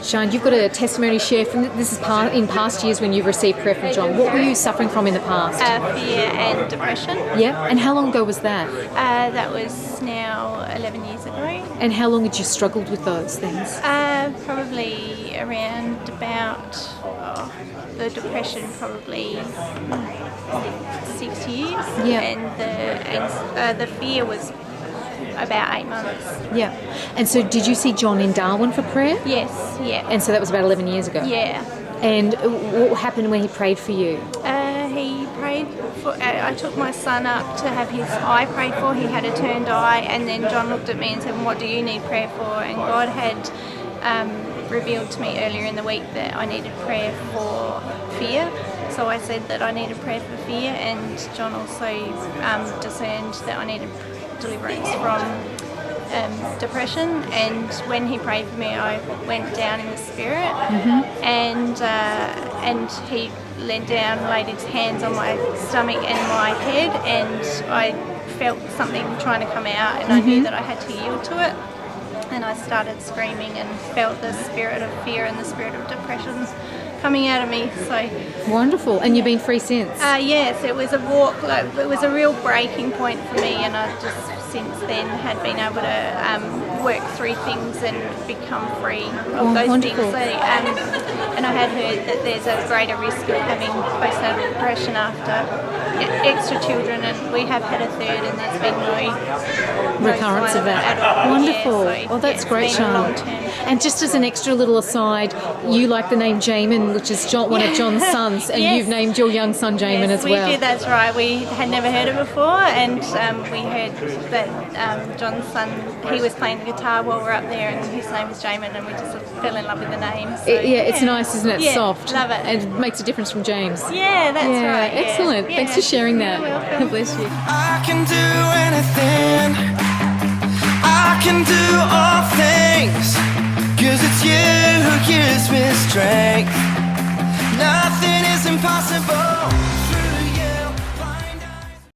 Sian, you've got a testimony to share from this is in past years when you've received prayer from John. What were you suffering from in the past? Fear and depression. Yeah, and how long ago was that? That was now 11 years ago. And how long had you struggled with those things? Probably around about the depression, probably 6 years. Yeah. And the fear was about 8 months. Yeah. And so did you see John in Darwin for prayer? Yes, yeah. And so that was about 11 years ago? Yeah. And what happened when he prayed for you? He prayed for... I took my son up to have his eye prayed for. He had a turned eye, and then John looked at me and said, what do you need prayer for? And God had revealed to me earlier in the week that I needed prayer for fear. So I said that I needed prayer for fear, and John also discerned that I needed deliverance from depression. And when he prayed for me, I went down in the spirit, and he leant down, laid his hands on my stomach and my head, and I felt something trying to come out, and I knew that I had to yield to it. And I started screaming and felt the spirit of fear and the spirit of depression coming out of me. So wonderful. And you've been free since? Yes, it was a walk. It was a real breaking point for me, and I just since then had been able to work through things and become free of those wonderful. things. And I had heard that there's a greater risk of having postnatal depression after extra children, and we have had a third, and there's been no recurrence of that. at all. Wonderful. Yeah, so, Oh, that's great, it's been Sian. long-term. And just as an extra little aside, you like the name Jamin, which is one of John's sons, and Yes. you've named your young son Jamin as well. We did, that's right. We had never heard it before, and we heard that John's son, he was playing the guitar while we were up there, and his name was Jamin, and we just fell in love with the name. So, It's nice, isn't it? Yeah, Soft. love it. And it makes a difference from James. Yeah, that's right. Yeah. Excellent. Yeah. Thanks for sharing that. You're welcome. Bless you. I can do anything, I can do all things, 'cause it's you who gives me strength. Nothing is impossible.